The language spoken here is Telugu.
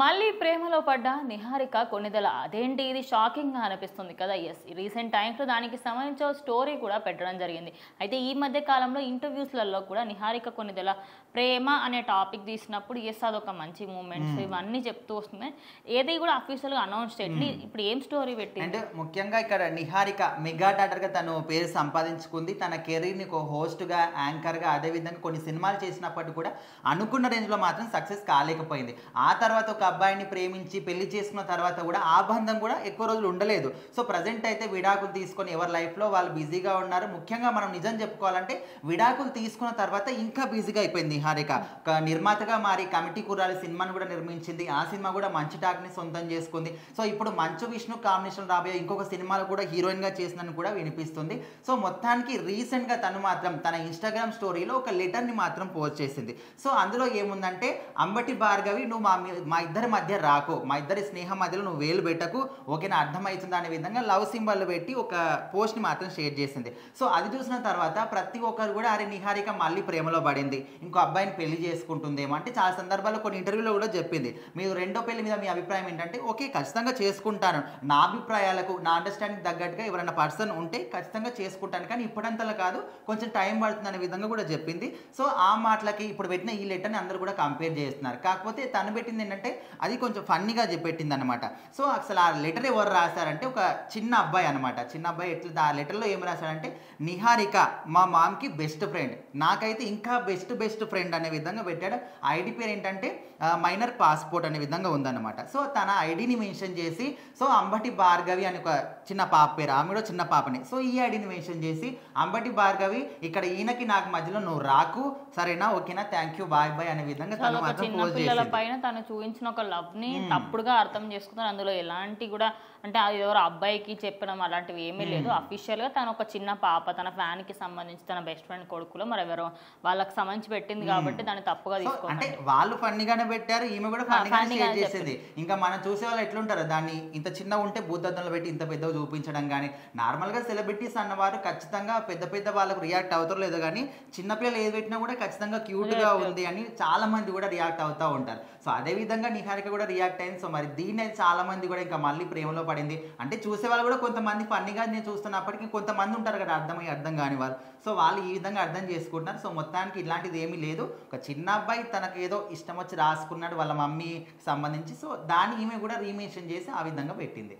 మళ్ళీ ప్రేమలో పడ్డ నిహారిక కొణిదెల అదేంటి ఇది షాకింగ్గా అనిపిస్తుంది కదా. ఎస్, రీసెంట్ టైమ్స్లో దానికి సంబంధించిన స్టోరీ కూడా పెట్టడం జరిగింది. అయితే ఈ మధ్య కాలంలో ఇంటర్వ్యూస్లలో కూడా నిహారిక కొణిదెల ప్రేమ అనే టాపిక్ తీసినప్పుడు ఎస్ అదొక మంచి మూమెంట్స్ ఇవన్నీ చెప్తూ వస్తున్నాయి. ఏది కూడా అఫీషియల్గా అనౌన్స్ చేయట్లే. ఇప్పుడు ఏం స్టోరీ పెట్టి అంటే ముఖ్యంగా ఇక్కడ నిహారిక మెగా డాటర్గా తను పేరు సంపాదించుకుంది. తన కెరీర్ని ఒక హోస్ట్గా, యాంకర్గా, అదేవిధంగా కొన్ని సినిమాలు చేసినప్పటికీ కూడా అనుకున్న రేంజ్లో మాత్రం సక్సెస్ కాలేకపోయింది. ఆ తర్వాత ఒక అబ్బాయిని ప్రేమించి పెళ్లి చేసుకున్న తర్వాత కూడా ఆ బంధం కూడా ఎక్కువ రోజులు ఉండలేదు. సో ప్రజెంట్ అయితే విడాకులు తీసుకొని ఎవరి లైఫ్లో వాళ్ళు బిజీగా ఉన్నారు. ముఖ్యంగా మనం నిజం చెప్పుకోవాలంటే విడాకులు తీసుకున్న తర్వాత ఇంకా బిజీగా అయిపోయింది నిహారిక. ఒక నిర్మాతగా మారి కమిటీ కుర్రాలి సినిమాను కూడా నిర్మించింది. ఆ సినిమా కూడా మంచి టాక్ని సొంతం చేసుకుంది. సో ఇప్పుడు మంచు విష్ణు కాంబినేషన్ రాబోయే ఇంకొక సినిమాలో కూడా హీరోయిన్గా చేసిందని కూడా వినిపిస్తుంది. సో మొత్తానికి రీసెంట్గా తను మాత్రం తన ఇన్స్టాగ్రామ్ స్టోరీలో ఒక లెటర్ని మాత్రం పోస్ట్ చేసింది. సో అందులో ఏముందంటే, అంబటి భార్గవి నువ్వు మా ఇద్దరి మధ్య రాకు, మా ఇద్దరి స్నేహం మధ్యలో నువ్వు వేలు పెట్టకు, ఓకేనా, అర్థమవుతుంది అనే విధంగా లవ్ సింబల్ పెట్టి ఒక పోస్ట్ని మాత్రం షేర్ చేసింది. సో అది చూసిన తర్వాత ప్రతి ఒక్కరు కూడా అరే నిహారిక మళ్ళీ ప్రేమలో పడింది, ఇంకో అబ్బాయిని పెళ్లి చేసుకుంటుందేమో అంటే చాలా సందర్భాల్లో కొన్ని ఇంటర్వ్యూలో కూడా చెప్పింది. మీరు రెండో పెళ్లి మీద మీ అభిప్రాయం ఏంటంటే, ఓకే ఖచ్చితంగా చేసుకుంటాను, నా అభిప్రాయాలకు నా అండర్స్టాండింగ్ తగ్గట్టుగా ఎవరైనా పర్సన్ ఉంటే ఖచ్చితంగా చేసుకుంటాను, కానీ ఇప్పుడంతలా కాదు, కొంచెం టైం పడుతుంది అనే విధంగా కూడా చెప్పింది. సో ఆ మాటలకి ఇప్పుడు పెట్టిన ఈ లెటర్ని అందరూ కూడా కంపేర్ చేస్తున్నారు. కాకపోతే తను పెట్టింది ఏంటంటే అది కొంచెం ఫన్నీగా పెట్టింది అనమాట. సో అసలు ఆ లెటర్ ఎవరు రాశారంటే ఒక చిన్న అబ్బాయి అనమాట. చిన్న అబ్బాయి ఎట్లా ఆ లెటర్లో ఏం రాశాడంటే, నిహారిక మా మామ్కి బెస్ట్ ఫ్రెండ్, నాకైతే ఇంకా బెస్ట్ ఫ్రెండ్ అనే విధంగా పెట్టాడు. ఐడి పేరు ఏంటంటే మైనర్ పాస్పోర్ట్ అనే విధంగా ఉందన్నమాట. సో తన ఐడిని మెన్షన్ చేసి, సో అంబటి భార్గవి అని ఒక చిన్న పాప పేరు, ఆమె కూడా చిన్న పాపని. సో ఈ ఐడిని మెన్షన్ చేసి, అంబటి భార్గవి ఇక్కడ ఈయనకి నాకు మధ్యలో నువ్వు రాకు, సరేనా, ఓకేనా, థ్యాంక్ యూ, బాయ్ బాయ్ అనే విధంగా తను మాత్రం పోస్ట్ చేసింది. పైన తను చూపించిన ఒక లవ్ ని తప్పుడుగా అర్థం చేసుకున్నారు. అందులో ఎలాంటి కూడా అంటే అది ఎవరు అబ్బాయికి చెప్పడం అలాంటివి ఏమీ లేదు. అఫీషియల్ గా తను ఒక చిన్న పాప, తన ఫ్యాన్ కి సంబంధించి తన బెస్ట్ ఫ్రెండ్ కొడుకులో మరి ఎవరో వాళ్ళకి సంబంధించి పెట్టింది కాబట్టి దాన్ని తప్పుగా తీసుకోవాలి. అంటే వాళ్ళు ఫన్నీగానే పెట్టారు, ఈమె కూడా ఫన్నీగానే షేర్ చేసేది. ఇంకా మనం చూసే వాళ్ళు ఎట్లుంటారు, దాన్ని ఇంత చిన్న ఉంటే భూతద్దంలో పెట్టి ఇంత పెద్దగా చూపించడం కానీ, నార్మల్గా సెలబ్రిటీస్ అన్నవారు ఖచ్చితంగా పెద్ద వాళ్ళకు రియాక్ట్ అవుతారు లేదు, కానీ చిన్నపిల్లలు ఏది పెట్టినా కూడా ఖచ్చితంగా క్యూట్గా ఉంది అని చాలా మంది కూడా రియాక్ట్ అవుతూ ఉంటారు. సో అదే విధంగా నిహారిక కూడా రియాక్ట్ అయింది. సో మరి దీన్ని చాలా మంది కూడా ఇంకా మళ్ళీ ప్రేమలో పడింది. అంటే చూసే వాళ్ళు కూడా కొంతమంది ఫన్నీగా నేను చూస్తున్నప్పటికీ కొంతమంది ఉంటారు కదా అర్థం కాని వాళ్ళు. సో వాళ్ళు ఈ విధంగా అర్థం చేసుకుంటున్నారు. సో మొత్తానికి ఇలాంటిది ఏమీ లేదు. ఒక చిన్న అబ్బాయి తనకు ఏదో ఇష్టం వచ్చి రాసుకున్నాడు వాళ్ళ మమ్మీ సంబంధించి. సో దాన్ని ఈమె కూడా రీమెన్షన్ చేసి ఆ విధంగా పెట్టింది.